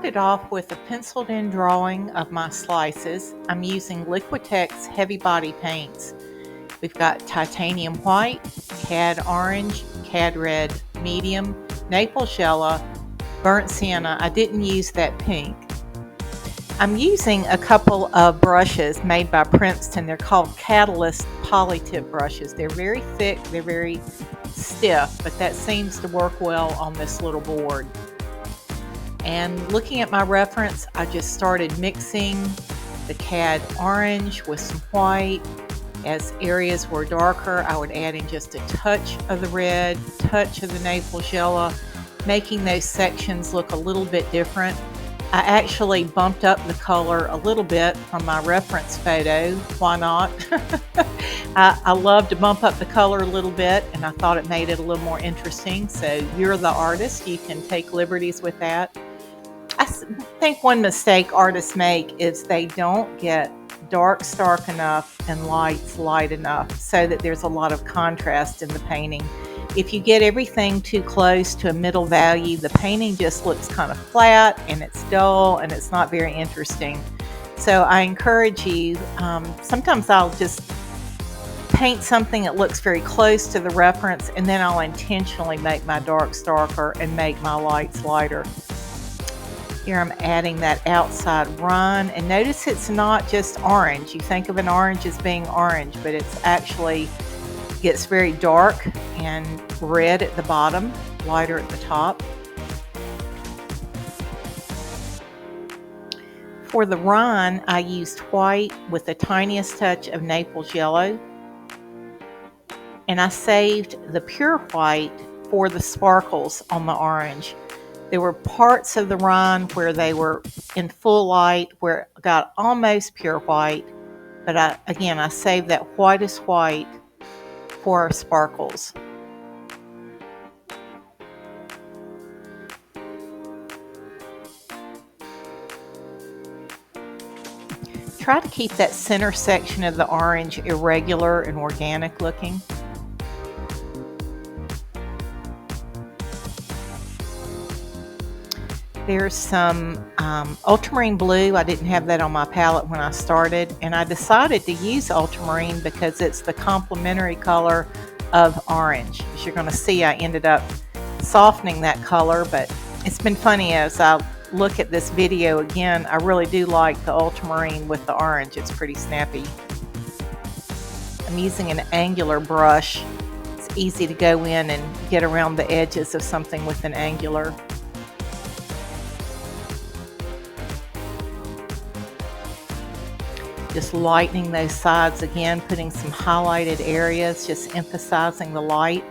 started off with a penciled in drawing of my slices. I'm using Liquitex heavy body paints. We've got titanium white, cad orange, cad red, medium, Naples yellow, burnt sienna. I didn't use that pink. I'm using a couple of brushes made by Princeton. They're called Catalyst Polytip brushes. They're very thick, they're very stiff, but that seems to work well on this little board. And looking at my reference, I just started mixing the cad orange with some white. As areas were darker, I would add in just a touch of the red, touch of the Naples yellow, making those sections look a little bit different. I actually bumped up the color a little bit from my reference photo. Why not? I love to bump up the color a little bit, and I thought it made it a little more interesting. So you're the artist. You can take liberties with that. I think one mistake artists make is they don't get darks dark enough and lights light enough so that there's a lot of contrast in the painting. If you get everything too close to a middle value, the painting just looks kind of flat and it's dull and it's not very interesting. So I encourage you, sometimes I'll just paint something that looks very close to the reference, and then I'll intentionally make my darks darker and make my lights lighter. Here I'm adding that outside run, and notice it's not just orange. You think of an orange as being orange, but it's actually gets very dark and red at the bottom, lighter at the top. For the run, I used white with the tiniest touch of Naples yellow, and I saved the pure white for the sparkles on the orange. There were parts of the run where they were in full light, where I got almost pure white, but I saved that whitest white for our sparkles. Try to keep that center section of the orange irregular and organic looking. There's some ultramarine blue. I didn't have that on my palette when I started, and I decided to use ultramarine because it's the complementary color of orange. As you're going to see, I ended up softening that color, but it's been funny as I look at this video again. I really do like the ultramarine with the orange. It's pretty snappy. I'm using an angular brush. It's easy to go in and get around the edges of something with an angular. Just lightening those sides again, putting some highlighted areas, just emphasizing the light,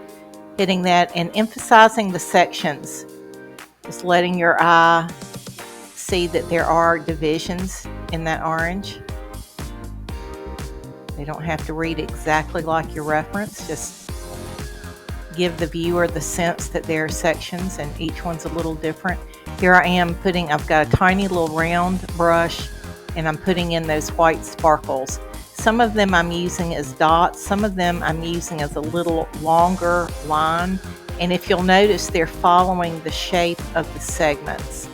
hitting that and emphasizing the sections. Just letting your eye see that there are divisions in that orange. They don't have to read exactly like your reference. Just give the viewer the sense that there are sections and each one's a little different. Here I am I've got a tiny little round brush, and I'm putting in those white sparkles. Some of them I'm using as dots, some of them I'm using as a little longer line, and if you'll notice, they're following the shape of the segments.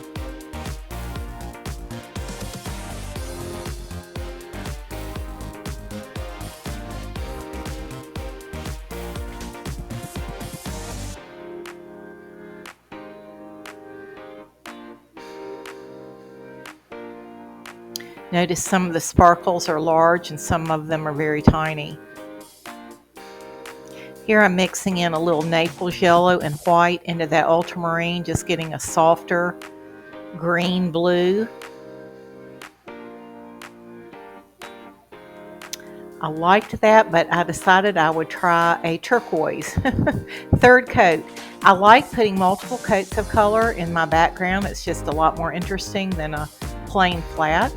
Notice some of the sparkles are large and some of them are very tiny. Here I'm mixing in a little Naples yellow and white into that ultramarine, just getting a softer green blue. I liked that, but I decided I would try a turquoise. Third coat. I like putting multiple coats of color in my background. It's just a lot more interesting than a plain flat.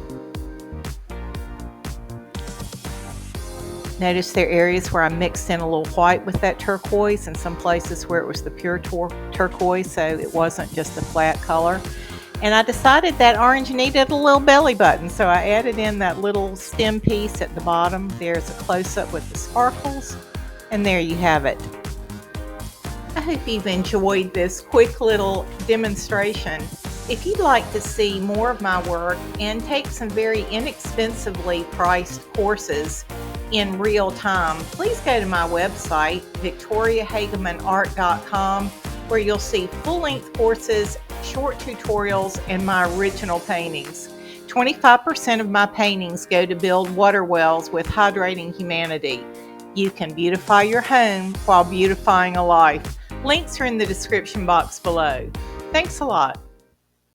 Notice there are areas where I mixed in a little white with that turquoise and some places where it was the pure turquoise, so it wasn't just a flat color. And I decided that orange needed a little belly button, so I added in that little stem piece at the bottom. There's a close-up with the sparkles, and there you have it. I hope you've enjoyed this quick little demonstration If you'd like to see more of my work and take some very inexpensively priced courses in real time, please go to my website, victoriahagemanart.com, where you'll see full-length courses, short tutorials, and my original paintings. 25% of my paintings go to build water wells with hydrating humanity. You can beautify your home while beautifying a life. Links are in the description box below. Thanks a lot.